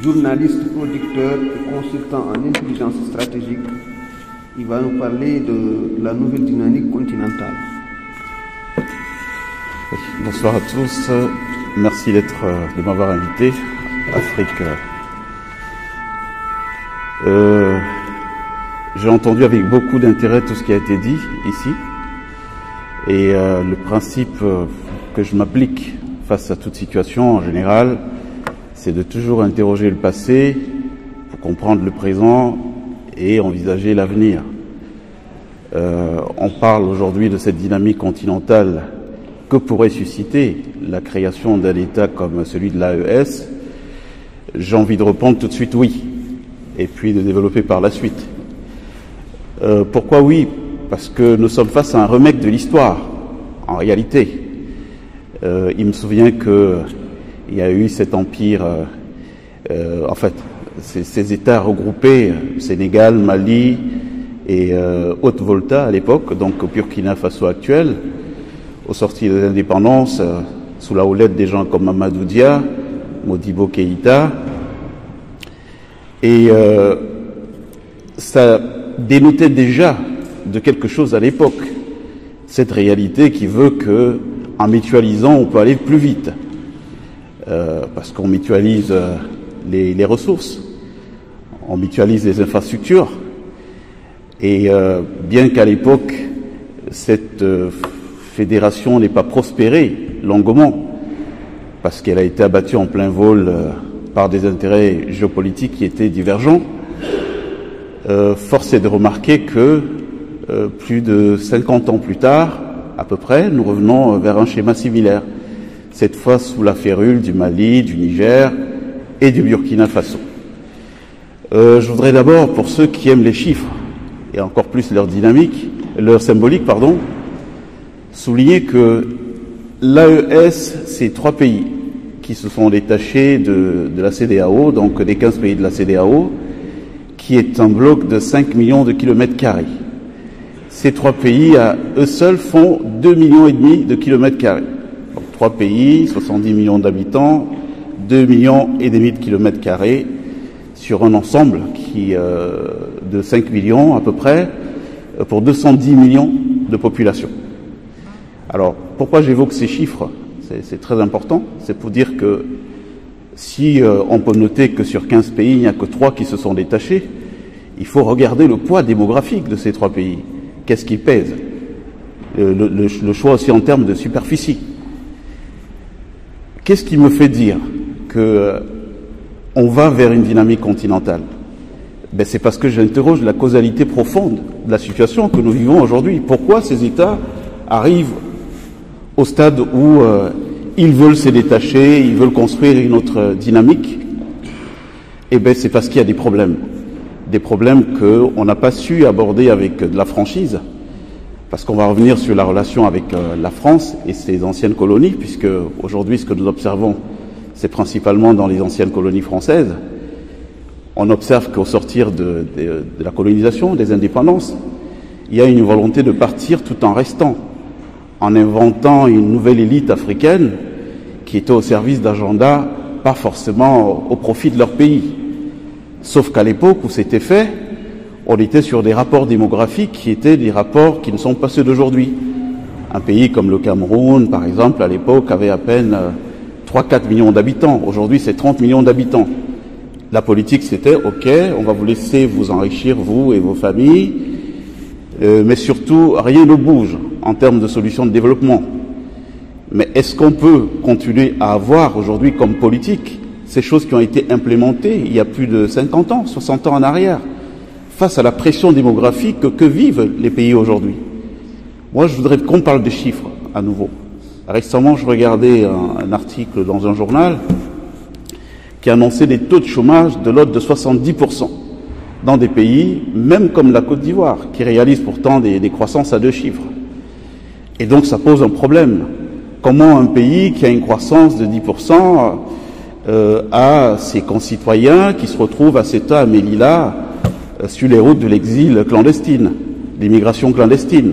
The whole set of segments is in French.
journaliste, producteur et consultant en intelligence stratégique. Il va nous parler de la nouvelle dynamique continentale. Bonsoir à tous. Merci de m'avoir invité. Afrique. J'ai entendu avec beaucoup d'intérêt tout ce qui a été dit ici. Et le principe que je m'applique face à toute situation en général, c'est de toujours interroger le passé pour comprendre le présent et envisager l'avenir. On parle aujourd'hui de cette dynamique continentale que pourrait susciter la création d'un État comme celui de l'AES. J'ai envie de répondre tout de suite oui, et puis de développer par la suite. Pourquoi oui? Parce que nous sommes face à un remake de l'histoire, en réalité. Il me souvient qu'il y a eu cet empire, en fait, ces États regroupés, Sénégal, Mali et Haute-Volta à l'époque, donc au Burkina Faso actuel, au sorti des indépendances, sous la houlette des gens comme Mamadou Dia, Modibo Keïta. Et ça dénotait déjà de quelque chose à l'époque, cette réalité qui veut que, en mutualisant, on peut aller plus vite, parce qu'on mutualise les ressources, on mutualise les infrastructures, et bien qu'à l'époque cette fédération n'ait pas prospéré longuement, parce qu'elle a été abattue en plein vol par des intérêts géopolitiques qui étaient divergents, force est de remarquer que plus de 50 ans plus tard, à peu près, nous revenons vers un schéma similaire, cette fois sous la férule du Mali, du Niger et du Burkina Faso. Je voudrais d'abord, pour ceux qui aiment les chiffres, et encore plus leur dynamique, leur symbolique, pardon, souligner que l'AES, c'est 3 pays qui se sont détachés de la CEDEAO, donc des 15 pays de la CEDEAO, qui est un bloc de 5 millions de kilomètres carrés. Ces 3 pays, à eux seuls, font 2,5 millions de kilomètres carrés. Donc 3 pays, 70 millions d'habitants, 2,5 millions de kilomètres carrés sur un ensemble de 5 millions à peu près, pour 210 millions de population. Alors, pourquoi j'évoque ces chiffres? C'est très important. C'est pour dire que si on peut noter que sur 15 pays, il n'y a que 3 qui se sont détachés, il faut regarder le poids démographique de ces 3 pays. Qu'est-ce qui pèse? Le choix aussi en termes de superficie. Qu'est-ce qui me fait dire que on va vers une dynamique continentale? Ben, c'est parce que j'interroge la causalité profonde de la situation que nous vivons aujourd'hui. Pourquoi ces États arrivent au stade où ils veulent se détacher, ils veulent construire une autre dynamique? Eh bien, c'est parce qu'il y a des problèmes qu'on n'a pas su aborder avec de la franchise, parce qu'on va revenir sur la relation avec la France et ses anciennes colonies, puisque aujourd'hui, ce que nous observons, c'est principalement dans les anciennes colonies françaises. On observe qu'au sortir de la colonisation, des indépendances, il y a une volonté de partir tout en restant, en inventant une nouvelle élite africaine qui était au service d'agendas pas forcément au profit de leur pays. Sauf qu'à l'époque où c'était fait, on était sur des rapports démographiques qui étaient des rapports qui ne sont pas ceux d'aujourd'hui. Un pays comme le Cameroun, par exemple, à l'époque, avait à peine 3-4 millions d'habitants. Aujourd'hui, c'est 30 millions d'habitants. La politique, c'était, OK, on va vous laisser vous enrichir, vous et vos familles, mais surtout, rien ne bouge en termes de solutions de développement. Mais est-ce qu'on peut continuer à avoir aujourd'hui comme politique ces choses qui ont été implémentées il y a plus de 50 ans, 60 ans en arrière, face à la pression démographique que vivent les pays aujourd'hui? Moi, je voudrais qu'on parle des chiffres à nouveau. Récemment, je regardais un article dans un journal qui annonçait des taux de chômage de l'ordre de 70% dans des pays, même comme la Côte d'Ivoire, qui réalise pourtant des croissances à 2 chiffres. Et donc, ça pose un problème. Comment un pays qui a une croissance de 10% a ses concitoyens qui se retrouvent à Ceuta, à Melilla, sur les routes de l'exil clandestine, l'immigration clandestine.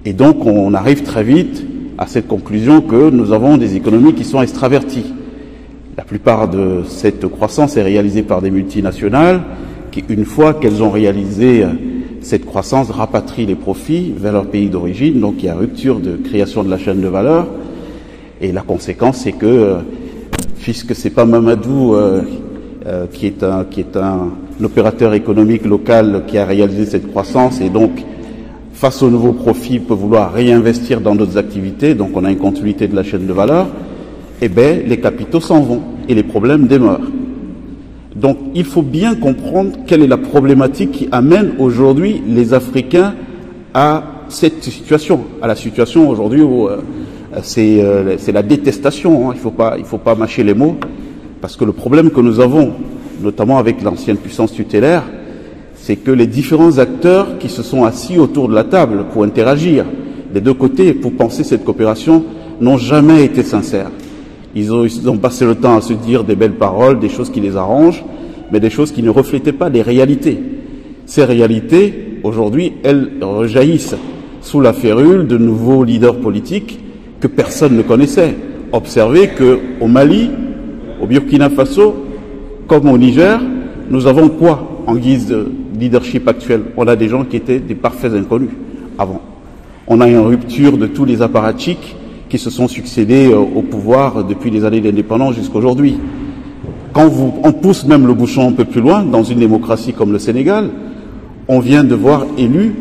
Et donc, on arrive très vite à cette conclusion que nous avons des économies qui sont extraverties. La plupart de cette croissance est réalisée par des multinationales qui, une fois qu'elles ont réalisé cette croissance, rapatrient les profits vers leur pays d'origine. Donc il y a rupture de création de la chaîne de valeur. Et la conséquence, c'est que, puisque c'est pas Mamadou qui est un opérateur économique local qui a réalisé cette croissance, et donc face aux nouveaux profits peut vouloir réinvestir dans d'autres activités, donc on a une continuité de la chaîne de valeur, eh bien les capitaux s'en vont et les problèmes demeurent. Donc il faut bien comprendre quelle est la problématique qui amène aujourd'hui les Africains à cette situation, à la situation aujourd'hui où c'est la détestation, hein. Il faut pas mâcher les mots, parce que le problème que nous avons, notamment avec l'ancienne puissance tutélaire, c'est que les différents acteurs qui se sont assis autour de la table pour interagir des deux côtés, pour penser cette coopération, n'ont jamais été sincères. Ils ont passé le temps à se dire des belles paroles, des choses qui les arrangent, mais des choses qui ne reflétaient pas des réalités. Ces réalités, aujourd'hui, elles rejaillissent sous la férule de nouveaux leaders politiques que personne ne connaissait. Observez qu'au Mali, au Burkina Faso, comme au Niger, nous avons quoi en guise de leadership actuel? On a des gens qui étaient des parfaits inconnus avant. On a une rupture de tous les apparatchiks qui se sont succédés au pouvoir depuis les années d'indépendance jusqu'à aujourd'hui. Quand on pousse même le bouchon un peu plus loin, dans une démocratie comme le Sénégal, on vient de voir élus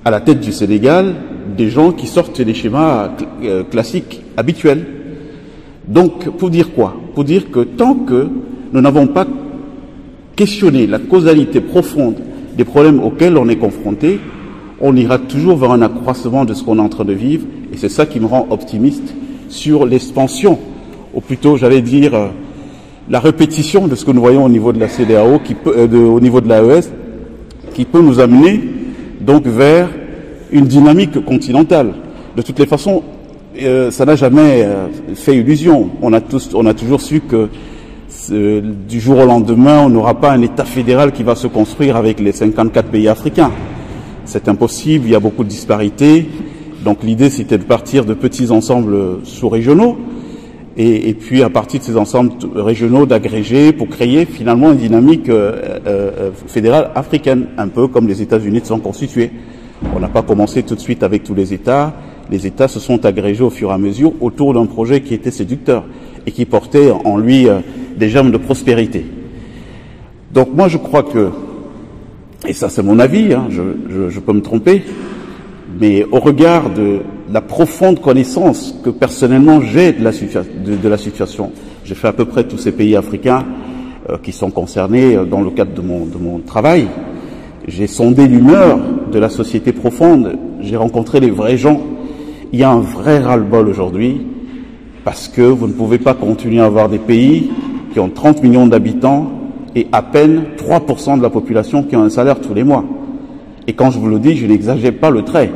à la tête du Sénégal des gens qui sortent des schémas classiques, habituels. Donc, pour dire quoi? Pour dire que tant que nous n'avons pas questionné la causalité profonde des problèmes auxquels on est confronté, on ira toujours vers un accroissement de ce qu'on est en train de vivre, et c'est ça qui me rend optimiste sur l'expansion, ou plutôt, j'allais dire, la répétition de ce que nous voyons au niveau de la CEDEAO, au niveau de l'AES, qui peut nous amener donc vers une dynamique continentale. De toutes les façons, ça n'a jamais fait illusion. On a toujours su que du jour au lendemain, on n'aura pas un État fédéral qui va se construire avec les 54 pays africains. C'est impossible, il y a beaucoup de disparités. Donc l'idée, c'était de partir de petits ensembles sous-régionaux et puis à partir de ces ensembles régionaux d'agréger pour créer finalement une dynamique fédérale africaine, un peu comme les États-Unis se sont constitués. On n'a pas commencé tout de suite avec tous les États. Les États se sont agrégés au fur et à mesure autour d'un projet qui était séducteur et qui portait en lui des germes de prospérité. Donc moi je crois que, et ça c'est mon avis, hein, je peux me tromper, mais au regard de la profonde connaissance que personnellement j'ai de la situation, j'ai fait à peu près tous ces pays africains qui sont concernés dans le cadre de mon travail, j'ai sondé l'humeur de la société profonde, j'ai rencontré les vrais gens. Il y a un vrai ras-le-bol aujourd'hui parce que vous ne pouvez pas continuer à avoir des pays qui ont 30 millions d'habitants et à peine 3% de la population qui ont un salaire tous les mois. Et quand je vous le dis, je n'exagère pas le trait.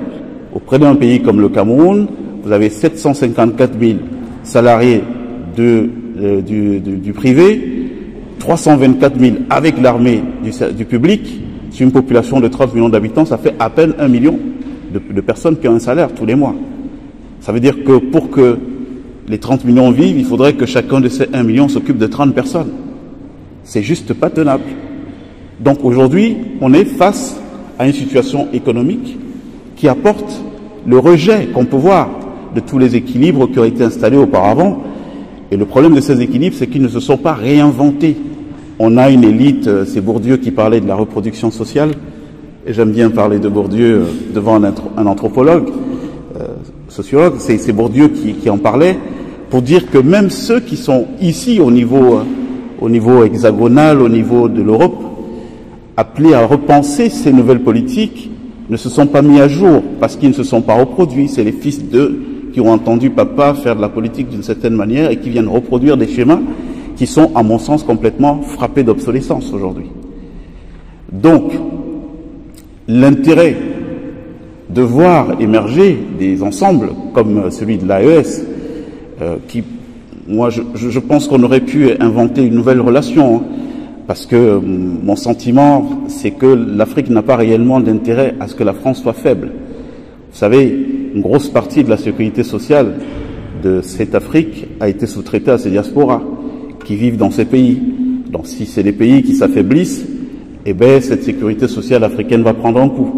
Auprès d'un pays comme le Cameroun, vous avez 754 000 salariés du privé, 324 000 avec l'armée du public. Sur une population de 30 millions d'habitants, ça fait à peine 1 million de personnes qui ont un salaire tous les mois. Ça veut dire que pour que les 30 millions vivent, il faudrait que chacun de ces 1 million s'occupe de 30 personnes. C'est juste pas tenable. Donc aujourd'hui, on est face à une situation économique qui apporte le rejet qu'on peut voir de tous les équilibres qui ont été installés auparavant. Et le problème de ces équilibres, c'est qu'ils ne se sont pas réinventés. On a une élite, c'est Bourdieu qui parlait de la reproduction sociale, et j'aime bien parler de Bourdieu devant un anthropologue, sociologue, c'est Bourdieu qui en parlait, pour dire que même ceux qui sont ici au niveau hexagonal, au niveau de l'Europe, appelés à repenser ces nouvelles politiques, ne se sont pas mis à jour parce qu'ils ne se sont pas reproduits. C'est les fils d'eux qui ont entendu papa faire de la politique d'une certaine manière et qui viennent reproduire des schémas qui sont, à mon sens, complètement frappés d'obsolescence aujourd'hui. Donc, l'intérêt de voir émerger des ensembles comme celui de l'AES, qui, moi, je pense qu'on aurait pu inventer une nouvelle relation, hein, parce que mon sentiment, c'est que l'Afrique n'a pas réellement d'intérêt à ce que la France soit faible. Vous savez, une grosse partie de la sécurité sociale de cette Afrique a été sous-traitée à ces diasporas. qui vivent dans ces pays. Donc si c'est des pays qui s'affaiblissent, eh bien cette sécurité sociale africaine va prendre un coup.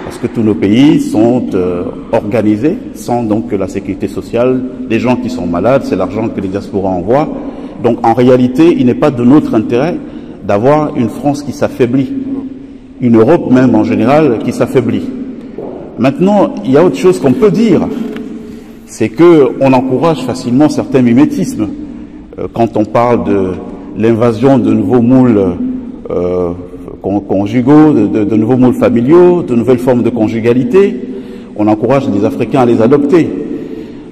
Parce que tous nos pays sont organisés sans donc la sécurité sociale. Les gens qui sont malades, c'est l'argent que les diasporas envoient. Donc en réalité, il n'est pas de notre intérêt d'avoir une France qui s'affaiblit, une Europe même en général qui s'affaiblit. Maintenant, il y a autre chose qu'on peut dire, c'est qu'on encourage facilement certains mimétismes. Quand on parle de l'invasion de nouveaux moules conjugaux, de nouveaux moules familiaux, de nouvelles formes de conjugalité, on encourage les Africains à les adopter.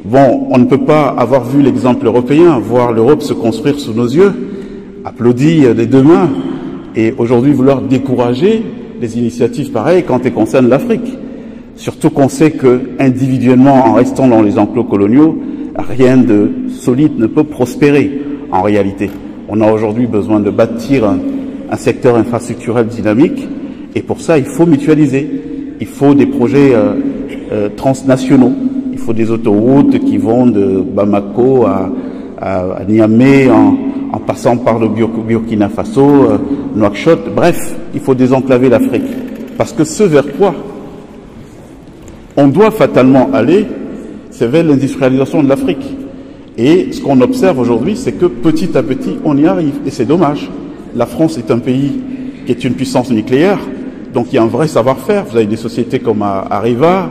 Bon, on ne peut pas avoir vu l'exemple européen, voir l'Europe se construire sous nos yeux, applaudir des deux mains, et aujourd'hui vouloir décourager des initiatives pareilles quand elles concernent l'Afrique. Surtout qu'on sait que, individuellement, en restant dans les enclos coloniaux, rien de solide ne peut prospérer en réalité. On a aujourd'hui besoin de bâtir un secteur infrastructurel dynamique, et pour ça, il faut mutualiser. Il faut des projets transnationaux. Il faut des autoroutes qui vont de Bamako à Niamey, en passant par le Burkina Faso, Nouakchott. Bref, il faut désenclaver l'Afrique. Parce que ce vers quoi on doit fatalement aller, c'est vers l'industrialisation de l'Afrique. Et ce qu'on observe aujourd'hui, c'est que petit à petit, on y arrive. Et c'est dommage. La France est un pays qui est une puissance nucléaire, donc il y a un vrai savoir-faire. Vous avez des sociétés comme Areva,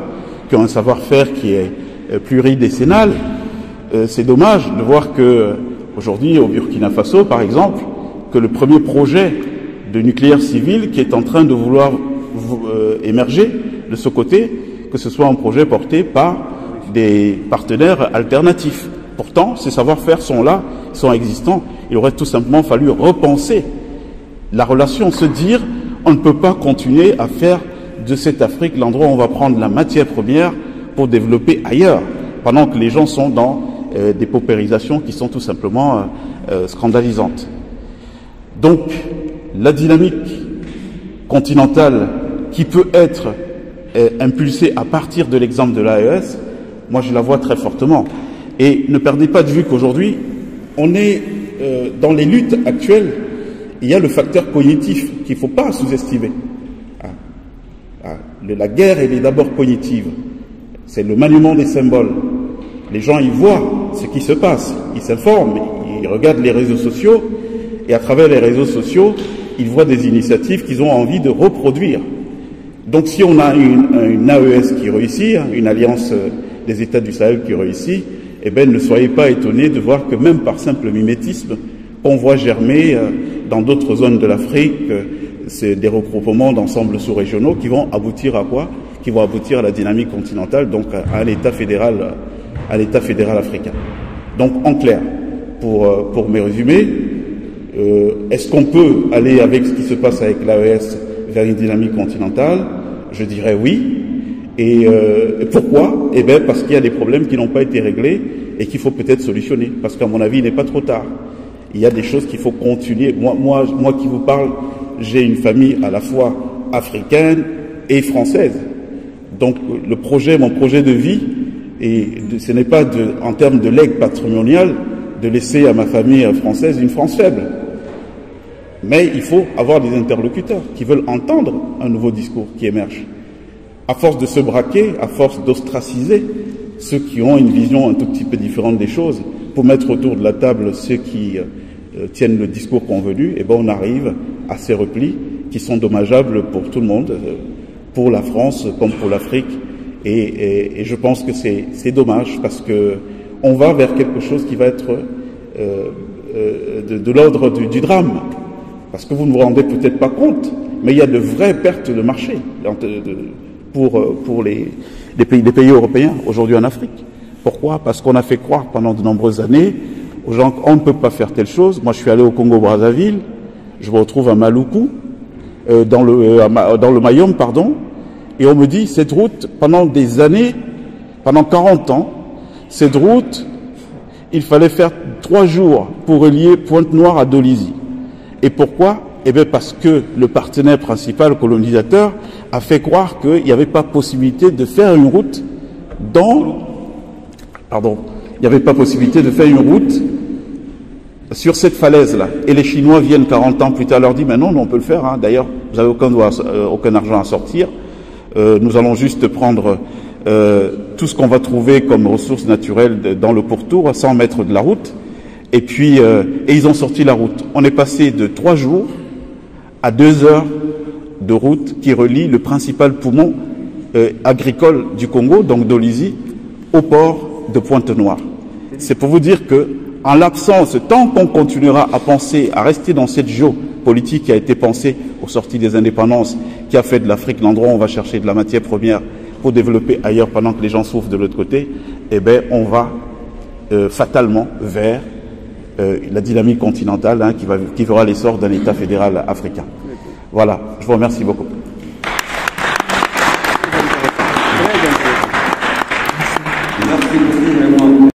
qui ont un savoir-faire qui est pluridécennal. C'est dommage de voir que aujourd'hui, au Burkina Faso, par exemple, que le premier projet de nucléaire civil qui est en train de vouloir émerger de ce côté, que ce soit un projet porté par des partenaires alternatifs. Pourtant, ces savoir-faire sont là, sont existants. Il aurait tout simplement fallu repenser la relation, se dire on ne peut pas continuer à faire de cette Afrique l'endroit où on va prendre la matière première pour développer ailleurs, pendant que les gens sont dans des paupérisations qui sont tout simplement scandalisantes. Donc, la dynamique continentale qui peut être impulsée à partir de l'exemple de l'AES, moi je la vois très fortement. Et ne perdez pas de vue qu'aujourd'hui, on est dans les luttes actuelles, il y a le facteur cognitif qu'il ne faut pas sous-estimer. La guerre, elle est d'abord cognitive. C'est le maniement des symboles. Les gens, ils voient ce qui se passe, ils s'informent, ils regardent les réseaux sociaux, et à travers les réseaux sociaux, ils voient des initiatives qu'ils ont envie de reproduire. Donc si on a une AES qui réussit, une alliance des États du Sahel qui réussit, eh bien ne soyez pas étonnés de voir que même par simple mimétisme, on voit germer dans d'autres zones de l'Afrique c'est des regroupements d'ensembles sous-régionaux qui vont aboutir à quoi? Qui vont aboutir à la dynamique continentale, donc à l'État fédéral africain. Donc en clair, pour mes résumés, est-ce qu'on peut aller avec ce qui se passe avec l'AES vers une dynamique continentale? Je dirais oui. Et pourquoi? Eh bien parce qu'il y a des problèmes qui n'ont pas été réglés et qu'il faut peut-être solutionner. Parce qu'à mon avis, il n'est pas trop tard. Il y a des choses qu'il faut continuer. Moi qui vous parle, j'ai une famille à la fois africaine et française. Donc mon projet de vie, ce n'est pas en termes de legs patrimonial de laisser à ma famille française une France faible. Mais il faut avoir des interlocuteurs qui veulent entendre un nouveau discours qui émerge. À force de se braquer, à force d'ostraciser ceux qui ont une vision un tout petit peu différente des choses, pour mettre autour de la table ceux qui tiennent le discours convenu, et ben on arrive à ces replis qui sont dommageables pour tout le monde, pour la France comme pour l'Afrique. Et je pense que c'est dommage parce que on va vers quelque chose qui va être de l'ordre du drame. Parce que vous ne vous rendez peut-être pas compte, mais il y a de vraies pertes de marché pour les pays européens aujourd'hui en Afrique. Pourquoi? Parce qu'on a fait croire pendant de nombreuses années aux gens qu'on ne peut pas faire telle chose. Moi, je suis allé au Congo-Brazzaville, je me retrouve à Maluku, dans le Mayom, pardon, et on me dit, cette route, pendant des années, pendant 40 ans, cette route, il fallait faire 3 jours pour relier Pointe-Noire à Dolisie. Et pourquoi? Eh bien parce que le partenaire principal, le colonisateur, a fait croire qu'il n'y avait pas possibilité de faire une route il n'y avait pas possibilité de faire une route sur cette falaise-là, et les Chinois viennent 40 ans plus tard, leur disent, mais non, on peut le faire, hein. D'ailleurs, vous n'avez aucun argent à sortir, nous allons juste prendre tout ce qu'on va trouver comme ressources naturelles dans le pourtour à 100 mètres de la route, et puis et ils ont sorti la route. On est passé de 3 jours à 2 heures de route qui relie le principal poumon agricole du Congo, donc d'Olizy, au port de Pointe-Noire. C'est pour vous dire que, en l'absence, tant qu'on continuera à penser, à rester dans cette géopolitique qui a été pensée aux sorties des indépendances, qui a fait de l'Afrique l'endroit où on va chercher de la matière première pour développer ailleurs pendant que les gens souffrent de l'autre côté, eh bien, on va fatalement vers la dynamique continentale, hein, qui verra l'essor d'un État fédéral africain. Voilà, je vous remercie beaucoup.